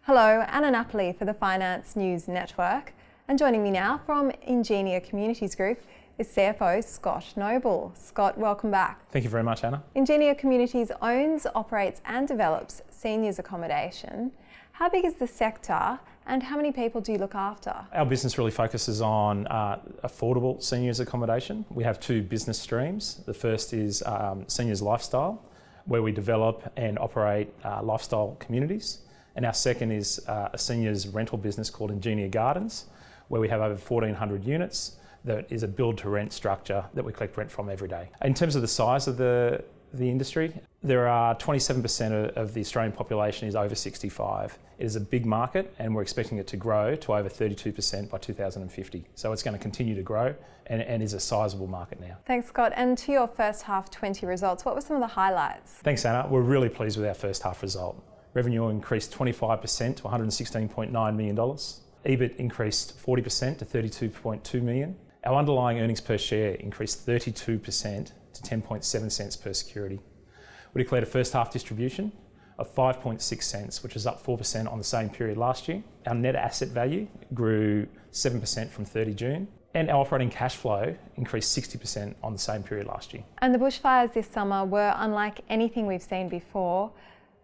Hello, Anna Napoli for the Finance News Network, and joining me now from Ingenia Communities Group is CFO Scott Noble. Scott, welcome back. Thank you very much, Anna. Ingenia Communities owns, operates and develops seniors accommodation. How big is the sector and how many people do you look after? Our business really focuses on affordable seniors accommodation. We have two business streams. The first is seniors lifestyle, where we develop and operate lifestyle communities. And our second is a seniors rental business called Ingenia Gardens, where we have over 1,400 units. That is a build to rent structure that we collect rent from every day. In terms of the size of the industry, there are 27% of the Australian population is over 65. It is a big market and we're expecting it to grow to over 32% by 2050. So it's going to continue to grow and is a sizable market now. Thanks, Scott. And to your first half 20 results, what were some of the highlights? Thanks, Anna. We're really pleased with our first half result. Revenue increased 25% to $116.9 million. EBIT increased 40% to $32.2 million. Our underlying earnings per share increased 32% to 10.7 cents per security. We declared a first half distribution of 5.6 cents, which is up 4% on the same period last year. Our net asset value grew 7% from 30 June. And our operating cash flow increased 60% on the same period last year. And the bushfires this summer were unlike anything we've seen before.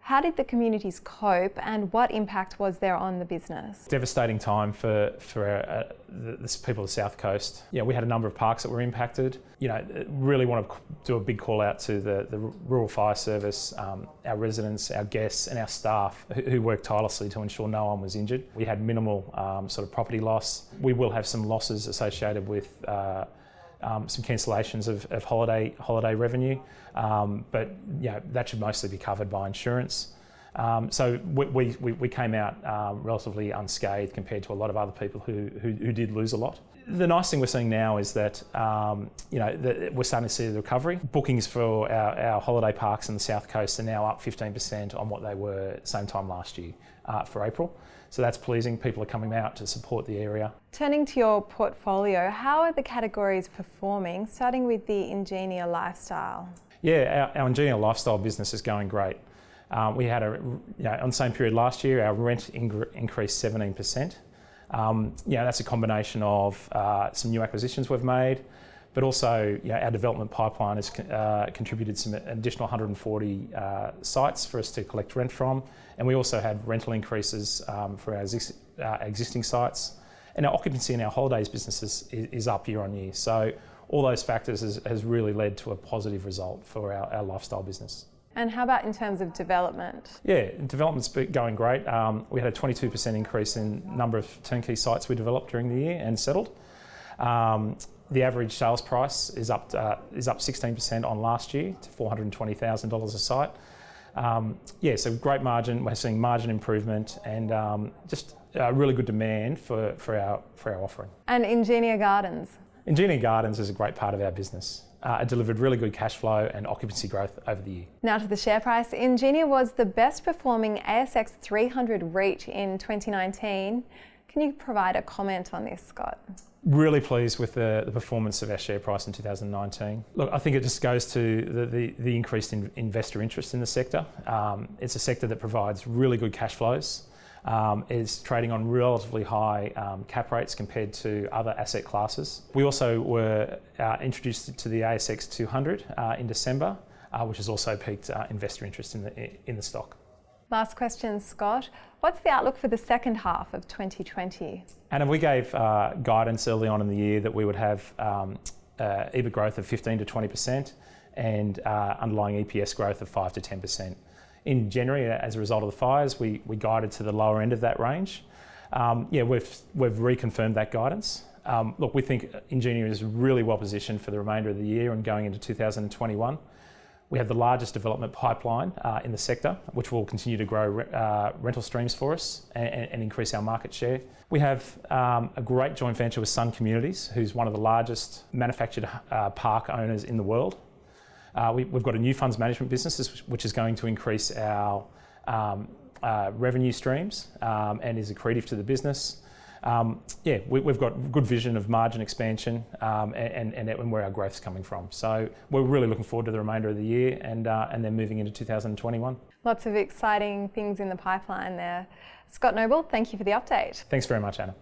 How did the communities cope and what impact was there on the business? Devastating time for the people of the South Coast. Yeah, we had a number of parks that were impacted. Really want to do a big call out to the Rural Fire Service, our residents, our guests and our staff who worked tirelessly to ensure no one was injured. We had minimal sort of property loss. We will have some losses associated with some cancellations of holiday revenue, but that should mostly be covered by insurance. So we came out relatively unscathed compared to a lot of other people who did lose a lot. The nice thing we're seeing now is that we're starting to see the recovery. Bookings for our holiday parks in the South Coast are now up 15% on what they were same time last year for April. So that's pleasing. People are coming out to support the area. Turning to your portfolio, how are the categories performing, starting with the Ingenia Lifestyle? Yeah, our Ingenia Lifestyle business is going great. We had on the same period last year, our rent increased 17%. That's a combination of some new acquisitions we've made, but also our development pipeline has contributed some additional 140 sites for us to collect rent from. And we also had rental increases for our existing sites. And our occupancy in our holidays business is up year on year. So all those factors has really led to a positive result for our lifestyle business. And how about in terms of development? Yeah, development's going great. We had a 22% increase in number of turnkey sites we developed during the year and settled. The average sales price is up 16% on last year to $420,000 a site. So great margin. We're seeing margin improvement and just really good demand for our offering. And Ingenia Gardens? Ingenia Gardens is a great part of our business. It delivered really good cash flow and occupancy growth over the year. Now to the share price. Ingenia was the best performing ASX 300 REIT in 2019. Can you provide a comment on this, Scott? Really pleased with the performance of our share price in 2019. Look, I think it just goes to the increased investor interest in the sector. It's a sector that provides really good cash flows. Is trading on relatively high cap rates compared to other asset classes. We also were introduced to the ASX 200 in December, which has also piqued investor interest in the stock. Last question, Scott. What's the outlook for the second half of 2020? And we gave guidance early on in the year that we would have EBIT growth of 15 to 20% and underlying EPS growth of 5 to 10%. In January, as a result of the fires, we guided to the lower end of that range. We've reconfirmed that guidance. Look, we think Ingenia is really well positioned for the remainder of the year and going into 2021. We have the largest development pipeline in the sector, which will continue to grow rental streams for us and increase our market share. We have a great joint venture with Sun Communities, who's one of the largest manufactured park owners in the world. We've got a new funds management business which is going to increase our revenue streams and is accretive to the business. we've got good vision of margin expansion and where our growth's coming from. So we're really looking forward to the remainder of the year and then moving into 2021. Lots of exciting things in the pipeline there. Scott Noble, thank you for the update. Thanks very much, Anna.